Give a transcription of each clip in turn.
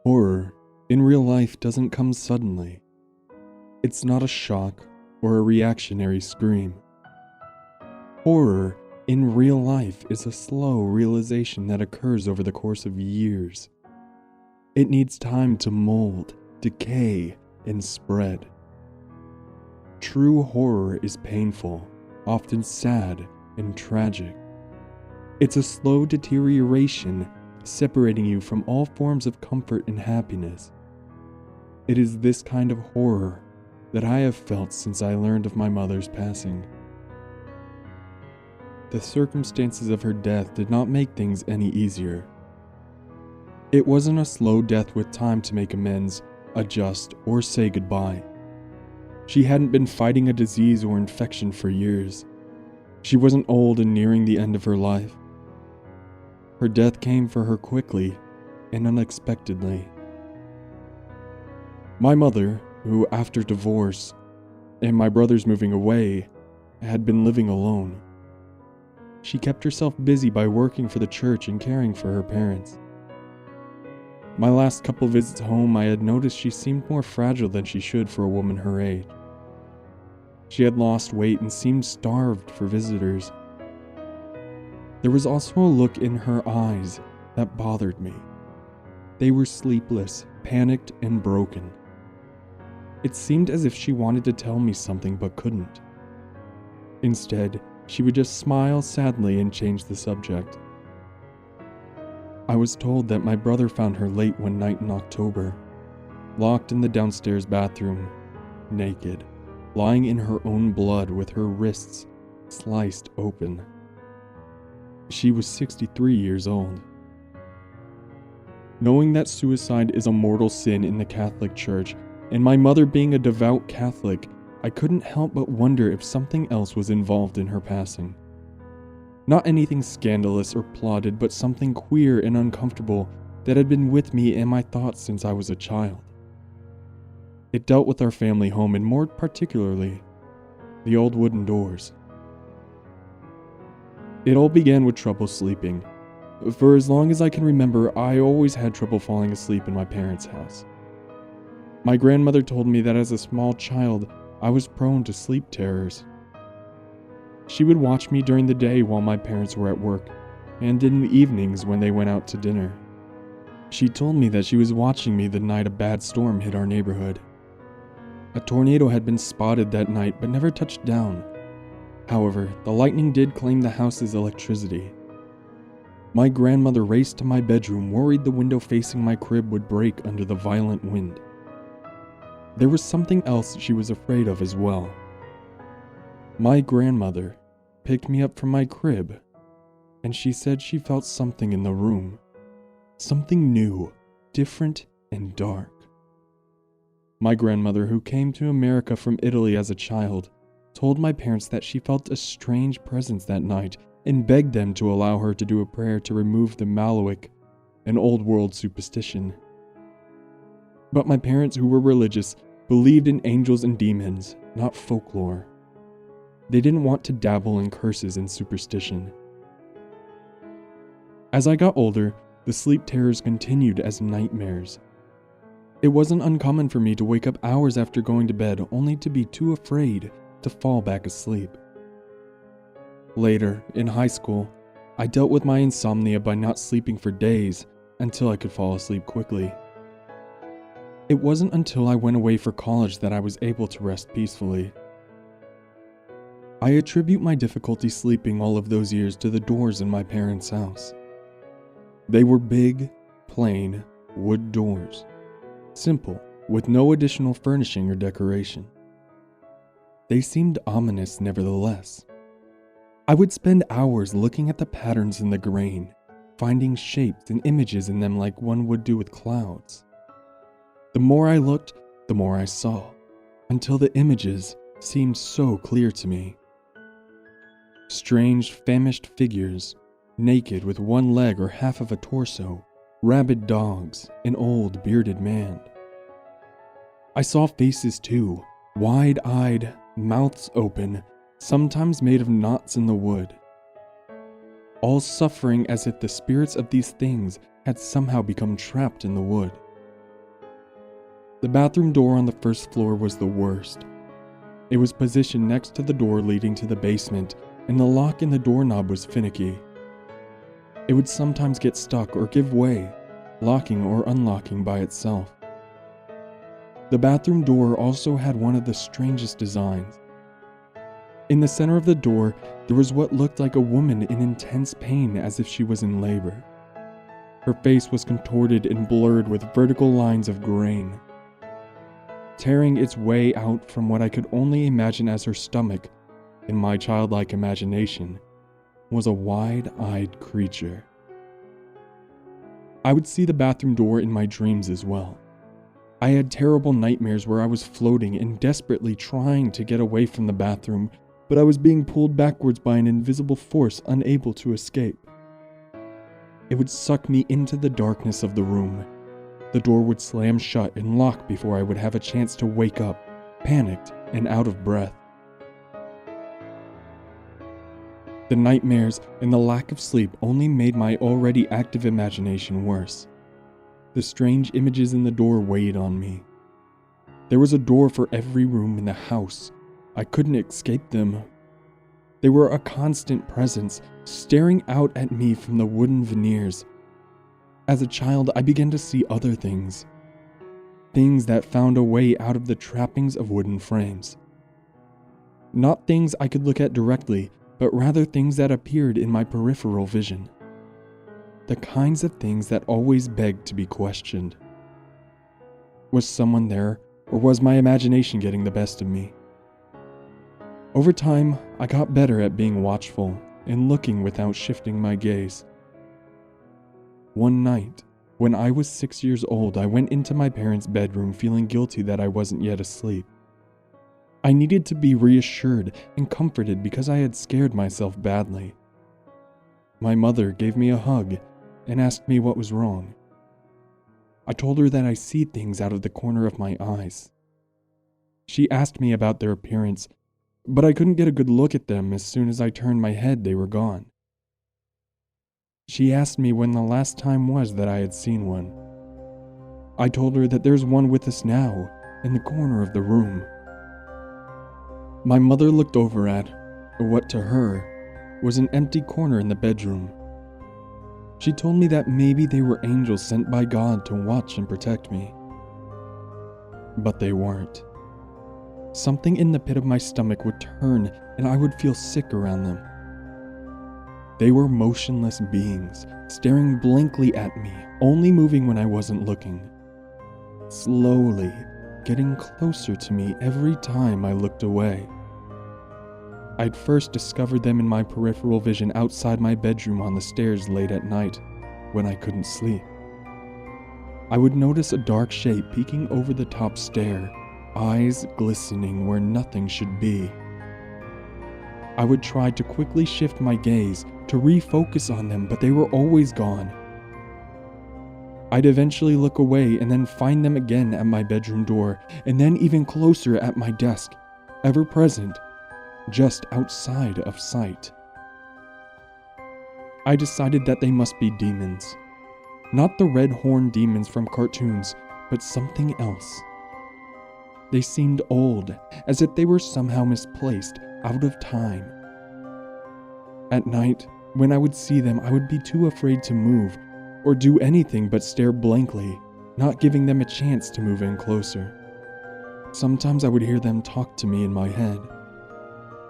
Horror in real life doesn't come suddenly. It's not a shock or a reactionary scream. Horror in real life is a slow realization that occurs over the course of years. It needs time to mold, decay, and spread. True horror is painful, often sad and tragic. It's a slow deterioration separating you from all forms of comfort and happiness. It is this kind of horror that I have felt since I learned of my mother's passing. The circumstances of her death did not make things any easier. It wasn't a slow death with time to make amends, adjust, or say goodbye. She hadn't been fighting a disease or infection for years. She wasn't old and nearing the end of her life. Her death came for her quickly and unexpectedly. My mother, who after divorce and my brothers moving away, had been living alone. She kept herself busy by working for the church and caring for her parents. My last couple visits home, I had noticed she seemed more fragile than she should for a woman her age. She had lost weight and seemed starved for visitors. There was also a look in her eyes that bothered me. They were sleepless, panicked, and broken. It seemed as if she wanted to tell me something but couldn't. Instead, she would just smile sadly and change the subject. I was told that my brother found her late one night in October, locked in the downstairs bathroom, naked, lying in her own blood with her wrists sliced open. She was 63 years old. Knowing that suicide is a mortal sin in the Catholic Church, and my mother being a devout Catholic, I couldn't help but wonder if something else was involved in her passing. Not anything scandalous or plotted, but something queer and uncomfortable that had been with me and my thoughts since I was a child. It dealt with our family home, and more particularly, the old wooden doors. It all began with trouble sleeping. For as long as I can remember, I always had trouble falling asleep in my parents' house. My grandmother told me that as a small child, I was prone to sleep terrors. She would watch me during the day while my parents were at work, and in the evenings when they went out to dinner. She told me that she was watching me the night a bad storm hit our neighborhood. A tornado had been spotted that night but never touched down. However, the lightning did claim the house's electricity. My grandmother raced to my bedroom, worried the window facing my crib would break under the violent wind. There was something else she was afraid of as well. My grandmother picked me up from my crib, and she said she felt something in the room. Something new, different, and dark. My grandmother, who came to America from Italy as a child, told my parents that she felt a strange presence that night and begged them to allow her to do a prayer to remove the Myuu, an old world superstition. But my parents, who were religious, believed in angels and demons, not folklore. They didn't want to dabble in curses and superstition. As I got older, the sleep terrors continued as nightmares. It wasn't uncommon for me to wake up hours after going to bed only to be too afraid to fall back asleep. Later, in high school, I dealt with my insomnia by not sleeping for days until I could fall asleep quickly. It wasn't until I went away for college that I was able to rest peacefully. I attribute my difficulty sleeping all of those years to the doors in my parents' house. They were big, plain, wood doors. Simple, with no additional furnishing or decoration. They seemed ominous nevertheless. I would spend hours looking at the patterns in the grain, finding shapes and images in them like one would do with clouds. The more I looked, the more I saw, until the images seemed so clear to me. Strange, famished figures, naked with one leg or half of a torso, rabid dogs, an old bearded man. I saw faces too, wide-eyed, mouths open, sometimes made of knots in the wood, all suffering as if the spirits of these things had somehow become trapped in the wood. The bathroom door on the first floor was the worst. It was positioned next to the door leading to the basement, and the lock in the doorknob was finicky. It would sometimes get stuck or give way, locking or unlocking by itself. The bathroom door also had one of the strangest designs. In the center of the door, there was what looked like a woman in intense pain as if she was in labor. Her face was contorted and blurred with vertical lines of grain. Tearing its way out from what I could only imagine as her stomach, in my childlike imagination, was a wide-eyed creature. I would see the bathroom door in my dreams as well. I had terrible nightmares where I was floating and desperately trying to get away from the bathroom, but I was being pulled backwards by an invisible force unable to escape. It would suck me into the darkness of the room. The door would slam shut and lock before I would have a chance to wake up, panicked and out of breath. The nightmares and the lack of sleep only made my already active imagination worse. The strange images in the door weighed on me. There was a door for every room in the house. I couldn't escape them. They were a constant presence, staring out at me from the wooden veneers. As a child, I began to see other things. Things that found a way out of the trappings of wooden frames. Not things I could look at directly, but rather things that appeared in my peripheral vision. The kinds of things that always begged to be questioned. Was someone there, or was my imagination getting the best of me? Over time, I got better at being watchful and looking without shifting my gaze. One night, when I was 6 years old, I went into my parents' bedroom feeling guilty that I wasn't yet asleep. I needed to be reassured and comforted because I had scared myself badly. My mother gave me a hug and asked me what was wrong. I told her that I see things out of the corner of my eyes. She asked me about their appearance, but I couldn't get a good look at them. As soon as I turned my head, they were gone. She asked me when the last time was that I had seen one. I told her that there's one with us now, in the corner of the room. My mother looked over at what to her was an empty corner in the bedroom. She told me that maybe they were angels sent by God to watch and protect me. But they weren't. Something in the pit of my stomach would turn and I would feel sick around them. They were motionless beings, staring blankly at me, only moving when I wasn't looking. Slowly, getting closer to me every time I looked away. I'd first discovered them in my peripheral vision outside my bedroom on the stairs late at night, when I couldn't sleep. I would notice a dark shape peeking over the top stair, eyes glistening where nothing should be. I would try to quickly shift my gaze to refocus on them, but they were always gone. I'd eventually look away and then find them again at my bedroom door, and then even closer at my desk, ever present, just outside of sight. I decided that they must be demons. Not the red horned demons from cartoons, but something else. They seemed old, as if they were somehow misplaced, out of time. At night, when I would see them, I would be too afraid to move, or do anything but stare blankly, not giving them a chance to move in closer. Sometimes I would hear them talk to me in my head.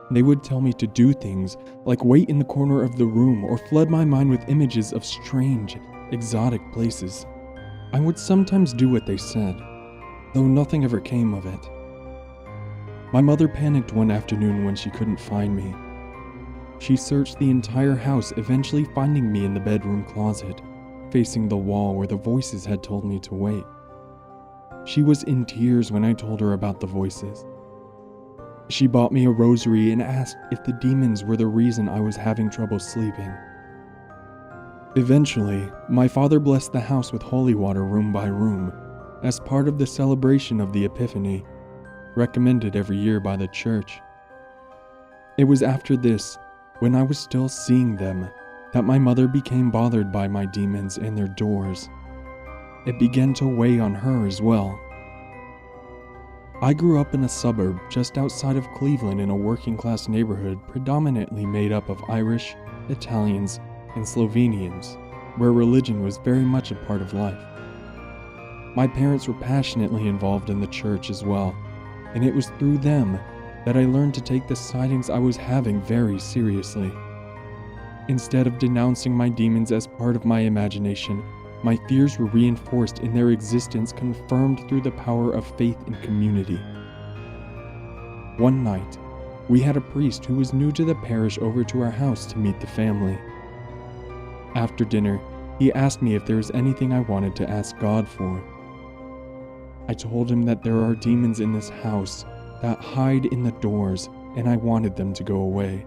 They would tell me to do things like wait in the corner of the room or flood my mind with images of strange, exotic places. I would sometimes do what they said, though nothing ever came of it. My mother panicked one afternoon when she couldn't find me. She searched the entire house, eventually finding me in the bedroom closet, facing the wall where the voices had told me to wait. She was in tears when I told her about the voices. She bought me a rosary and asked if the demons were the reason I was having trouble sleeping. Eventually, my father blessed the house with holy water room by room as part of the celebration of the Epiphany, recommended every year by the church. It was after this, when I was still seeing them, that my mother became bothered by my demons and their doors. It began to weigh on her as well. I grew up in a suburb just outside of Cleveland in a working-class neighborhood predominantly made up of Irish, Italians, and Slovenians, where religion was very much a part of life. My parents were passionately involved in the church as well, and it was through them that I learned to take the sightings I was having very seriously. Instead of denouncing my demons as part of my imagination, my fears were reinforced in their existence, confirmed through the power of faith and community. One night, we had a priest who was new to the parish over to our house to meet the family. After dinner, he asked me if there was anything I wanted to ask God for. I told him that there are demons in this house that hide in the doors, and I wanted them to go away.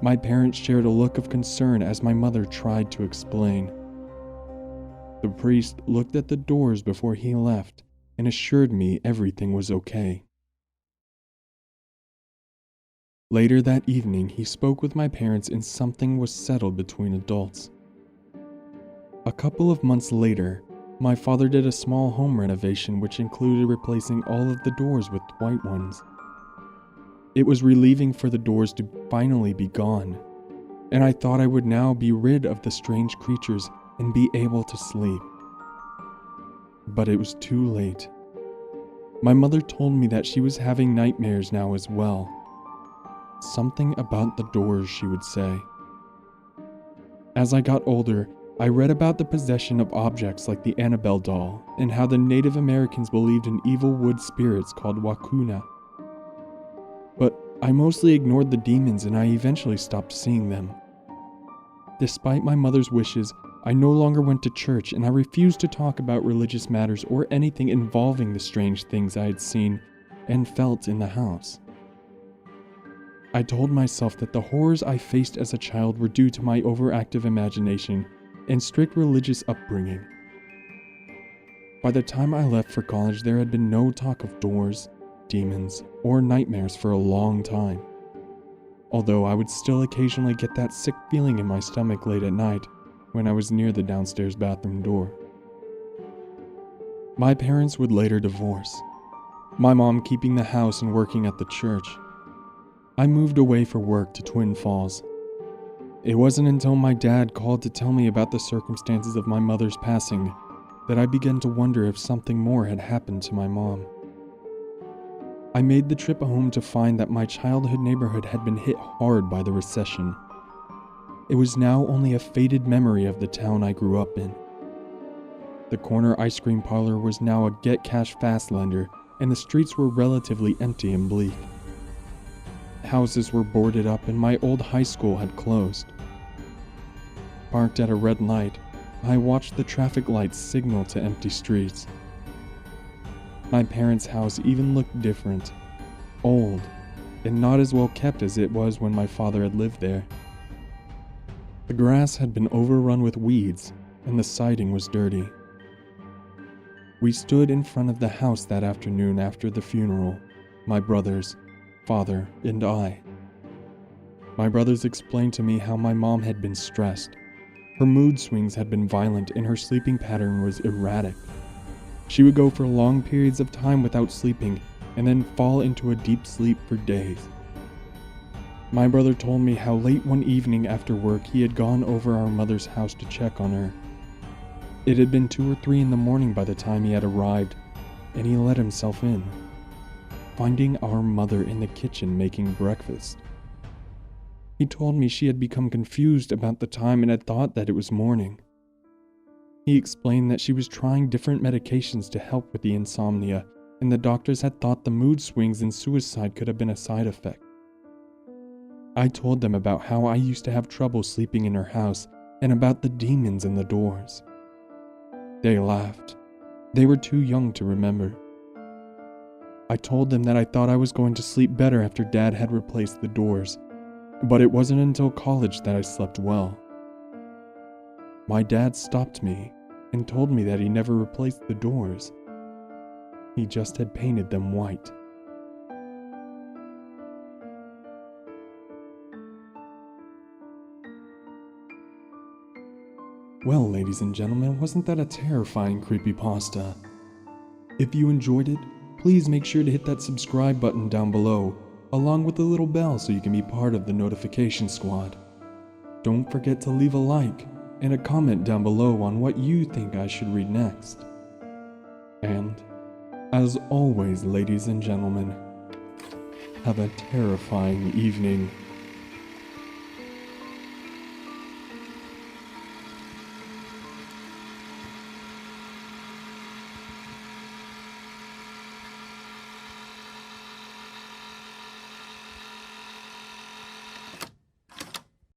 My parents shared a look of concern as my mother tried to explain. The priest looked at the doors before he left and assured me everything was okay. Later that evening, he spoke with my parents and something was settled between adults. A couple of months later, my father did a small home renovation which included replacing all of the doors with white ones. It was relieving for the doors to finally be gone, and I thought I would now be rid of the strange creatures and be able to sleep. But it was too late. My mother told me that she was having nightmares now as well. Something about the doors, she would say. As I got older, I read about the possession of objects like the Annabelle doll and how the Native Americans believed in evil wood spirits called wakuna. But I mostly ignored the demons and I eventually stopped seeing them. Despite my mother's wishes, I no longer went to church and I refused to talk about religious matters or anything involving the strange things I had seen and felt in the house. I told myself that the horrors I faced as a child were due to my overactive imagination and strict religious upbringing. By the time I left for college, there had been no talk of doors, demons, or nightmares for a long time. Although I would still occasionally get that sick feeling in my stomach late at night when I was near the downstairs bathroom door. My parents would later divorce, my mom keeping the house and working at the church. I moved away for work to Twin Falls. It wasn't until my dad called to tell me about the circumstances of my mother's passing that I began to wonder if something more had happened to my mom. I made the trip home to find that my childhood neighborhood had been hit hard by the recession. It was now only a faded memory of the town I grew up in. The corner ice cream parlor was now a get cash fast lender, and the streets were relatively empty and bleak. Houses were boarded up and my old high school had closed. Parked at a red light, I watched the traffic lights signal to empty streets. My parents' house even looked different, old, and not as well kept as it was when my father had lived there. The grass had been overrun with weeds and the siding was dirty. We stood in front of the house that afternoon after the funeral, my brothers, father, and I. My brothers explained to me how my mom had been stressed. Her mood swings had been violent and her sleeping pattern was erratic. She would go for long periods of time without sleeping and then fall into a deep sleep for days. My brother told me how late one evening after work he had gone over our mother's house to check on her. It had been 2 or 3 in the morning by the time he had arrived, and he let himself in, finding our mother in the kitchen making breakfast. He told me she had become confused about the time and had thought that it was morning. He explained that she was trying different medications to help with the insomnia, and the doctors had thought the mood swings and suicide could have been a side effect. I told them about how I used to have trouble sleeping in her house and about the demons in the doors. They laughed. They were too young to remember. I told them that I thought I was going to sleep better after Dad had replaced the doors, but it wasn't until college that I slept well. My dad stopped me and told me that he never replaced the doors. He just had painted them white. Well, ladies and gentlemen, wasn't that a terrifying creepypasta? If you enjoyed it, please make sure to hit that subscribe button down below, along with the little bell so you can be part of the notification squad. Don't forget to leave a like and a comment down below on what you think I should read next. And, as always, ladies and gentlemen, have a terrifying evening.